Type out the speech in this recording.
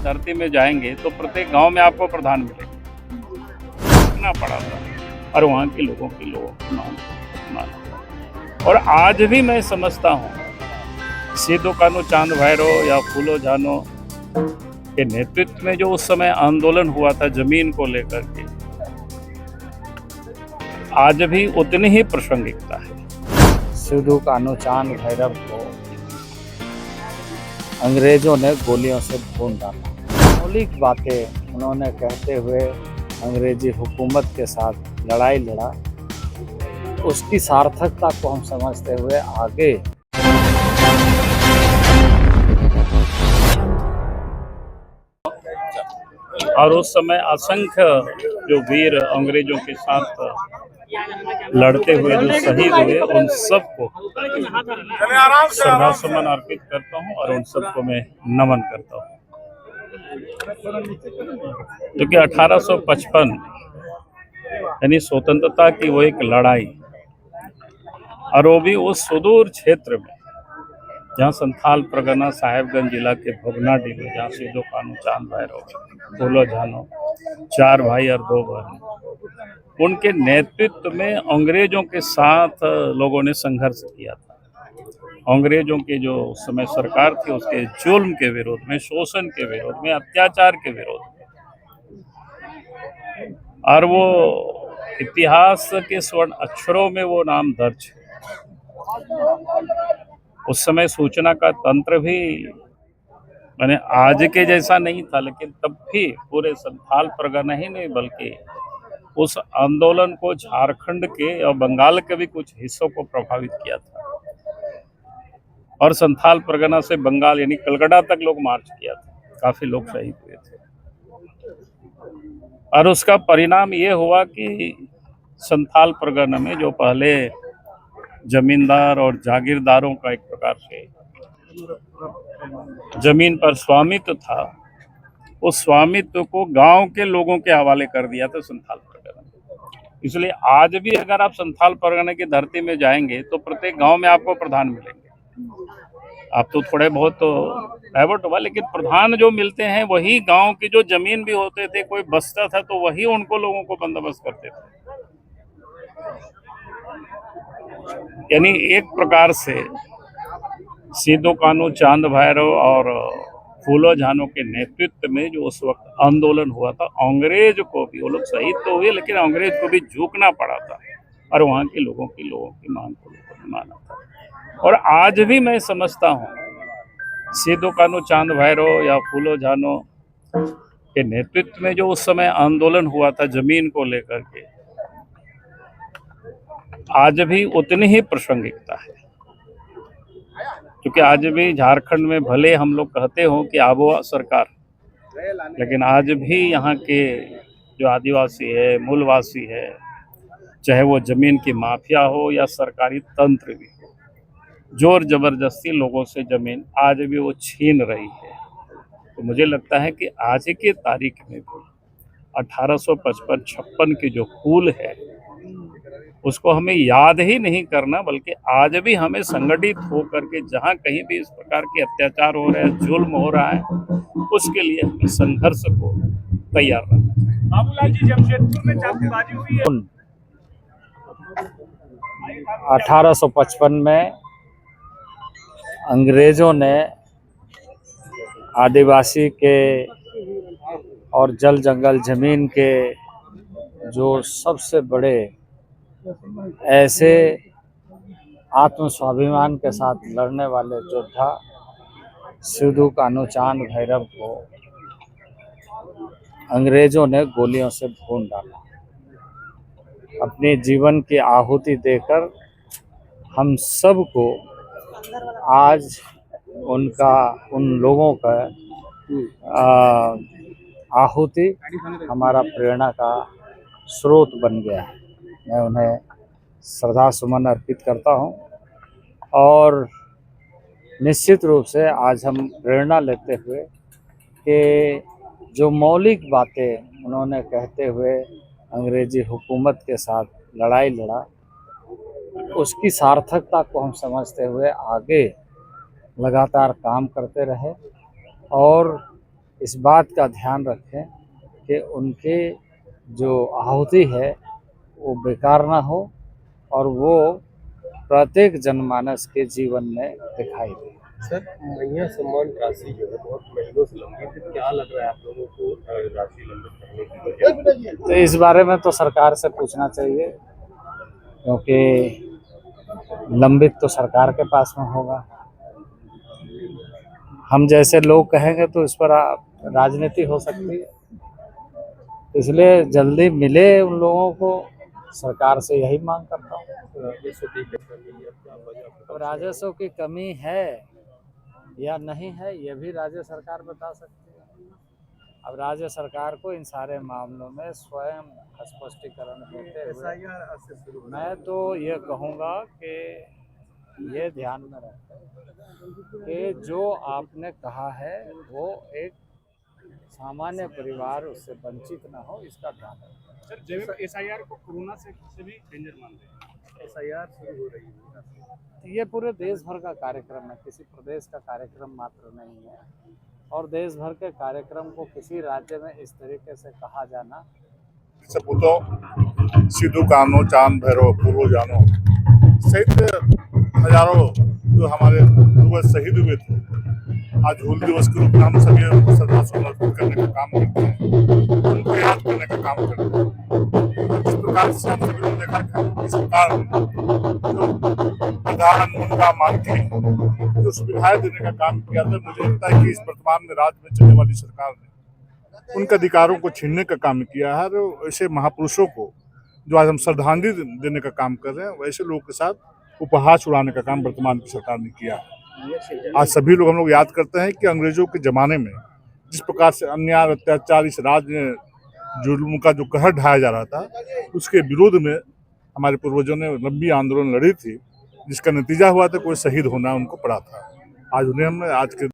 धरती में जाएंगे तो प्रत्येक गांव में आपको प्रधान मिलेगा पड़ा था और वहाँ के लोगों की मांग। और आज भी मैं समझता हूँ सिद्धू कान्हू चांद भैरव या फूलो झानो के नेतृत्व में जो उस समय आंदोलन हुआ था जमीन को लेकर के, आज भी उतनी ही प्रासंगिकता है। सिद्धू कान्हू चांद भैरव को अंग्रेजों ने गोलियों से भून डाला। मौलिक बातें उन्होंने कहते हुए अंग्रेजी हुकूमत के साथ लड़ाई लड़ा, उसकी सार्थकता को हम समझते हुए आगे और उस समय असंख्य जो वीर अंग्रेजों के साथ लड़ते हुए जो शहीद हुए, उन सबको श्रद्धा सुमन अर्पित करता हूं और उन सबको मैं नमन करता हूं। क्योंकि 1855 यानी स्वतंत्रता की वो एक लड़ाई, और वो भी उस सुदूर क्षेत्र में जहाँ संथाल परगना साहेबगंज जिला के भगनाडीह में, जहाँ सिद्धू कान्हू चांद भैरव फूलो झानो 4 भाई और 2 बहन, उनके नेतृत्व में अंग्रेजों के साथ लोगों ने संघर्ष किया था। अंग्रेजों की जो समय सरकार थी उसके जुल्म के विरोध में, शोषण के विरोध में, अत्याचार के विरोध में। और वो इतिहास के स्वर्ण अक्षरों में वो नाम दर्ज है। उस समय सूचना का तंत्र भी मैंने आज के जैसा नहीं था, लेकिन तब भी पूरे संथाल परगना ही नहीं बल्कि उस आंदोलन को झारखंड के और बंगाल के भी कुछ हिस्सों को प्रभावित किया था। और संथाल परगना से बंगाल यानी कलकत्ता तक लोग मार्च किया था, काफी लोग शहीद हुए थे। और उसका परिणाम ये हुआ कि संथाल परगना में जो पहले जमींदार और जागीरदारों का एक प्रकार से जमीन पर स्वामित्व था, उस स्वामित्व को गांव के लोगों के हवाले कर दिया था संथाल परगना। इसलिए आज भी अगर आप संथाल परगना की धरती में जाएंगे तो प्रत्येक गांव में आपको प्रधान मिलेंगे। आप तो थोड़े बहुत तो डाइवर्ट हुआ, लेकिन प्रधान जो मिलते हैं वही गांव की जो जमीन भी होते थे, कोई बसता था तो वही उनको लोगों को बंदोबस्त करते थे। यानी एक प्रकार से सिद्धू कान्हू चांद भैरव और फूलो झानो के नेतृत्व में जो उस वक्त आंदोलन हुआ था, अंग्रेज को भी, वो लोग शहीद तो हुए लेकिन अंग्रेज को भी झुकना पड़ा था और वहाँ के लोगों की मांग को लोगों ने माना था। और आज भी मैं समझता हूँ सिद्धू कान्हू चांद भैरव या फूलो झानो के नेतृत्व में जो उस समय आंदोलन हुआ था जमीन को लेकर के, आज भी उतनी ही प्रासंगिकता है। क्योंकि आज भी झारखंड में भले हम लोग कहते हो कि आबोआ सरकार, लेकिन आज भी यहाँ के जो आदिवासी है, मूलवासी है, चाहे वो जमीन की माफिया हो या सरकारी तंत्र भी हो, जोर जबरदस्ती लोगों से जमीन आज भी वो छीन रही है। तो मुझे लगता है कि आज की तारीख में भी 1855-56 की जो हूल है उसको हमें याद ही नहीं करना, बल्कि आज भी हमें संगठित होकर के जहाँ कहीं भी इस प्रकार के अत्याचार हो रहे हैं, जुल्म हो रहा है, उसके लिए हमें संघर्ष को तैयार रहना चाहिए। बाबूलाल जी, जमशेदपुर में चाकूबाजी हुई है 1855 में अंग्रेजों ने आदिवासी के और जल जंगल जमीन के जो सबसे बड़े ऐसे आत्म स्वाभिमान के साथ लड़ने वाले योद्धा सिद्धू कान्हू चांद भैरव को अंग्रेजों ने गोलियों से भून डाला। अपने जीवन की आहुति देकर हम सब को आज उन लोगों का आहुति हमारा प्रेरणा का स्रोत बन गया है। मैं उन्हें श्रद्धा सुमन अर्पित करता हूं और निश्चित रूप से आज हम प्रेरणा लेते हुए कि जो मौलिक बातें उन्होंने कहते हुए अंग्रेजी हुकूमत के साथ लड़ाई लड़ा, उसकी सार्थकता को हम समझते हुए आगे लगातार काम करते रहे और इस बात का ध्यान रखें कि उनके जो आहुति है वो बेकार ना हो और वो प्रत्येक जनमानस के जीवन में दिखाई दे। सर, मैया सम्मान राशि जो है बहुत महीनों से लंबित है, क्या लग रहा है आप लोगों को राशि लंबित करने की वजह? तो इस बारे में तो सरकार से पूछना चाहिए, क्योंकि लंबित तो सरकार के पास में होगा। हम जैसे लोग कहेंगे तो इस पर राजनीति हो सकती है, इसलिए जल्दी मिले उन लोगों को, सरकार से यही मांग करता हूँ। राजस्व की कमी या क्या वजह? अब राजस्व की कमी है या नहीं है ये भी राज्य सरकार बता सकती है। अब राज्य सरकार को इन सारे मामलों में स्वयं स्पष्टीकरण देते हुए मैं तो ये कहूँगा कि ये ध्यान में रखें कि जो आपने कहा है वो एक सामान्य परिवार उससे वंचित न हो, इसका ध्यान रखें। सर, जब एसआईआर को कोरोना से भी डेंजर मानते हैं। एसआईआर शुरू हो रही है। ये पूरे देश भर का कार्यक्रम है, किसी प्रदेश का कार्यक्रम मात्र नहीं है। और देश भर के कार्यक्रम को किसी राज्य में इस तरीके से कहा जाना, सपूतों सिद्धू कान्हो चांद भैरव पूर्व जानो सहित हजारों जो हमारे पूर्वज शहीद हुए थे, आज हूल दिवस के रूप में हम सभी श्रद्धा समर्पित करने का काम करते हैं, उनको याद करने का काम करते हैं। इस प्रकार से हम सभी लोग देखा कि इस प्रकार जो प्रधान मुंडा मान के जो सुविधाएं देने का काम किया था, मुझे लगता है कि इस वर्तमान में राज्य में चलने वाली सरकार ने उनके अधिकारों को छीनने का काम किया है। और ऐसे महापुरुषों को जो आज हम श्रद्धांजलि देने का काम कर रहे हैं, वैसे लोगों के साथ उपहास उड़ाने का काम वर्तमान की सरकार ने किया है। आज सभी लोग हम लोग याद करते हैं कि अंग्रेजों के ज़माने में जिस प्रकार से अन्याय अत्याचार इस राज्य में जुल्म का जो कहर ढाया जा रहा था, उसके विरोध में हमारे पूर्वजों ने लंबी आंदोलन लड़ी थी, जिसका नतीजा हुआ था कोई शहीद होना उनको पड़ा था। आज उन्हें हमने आज के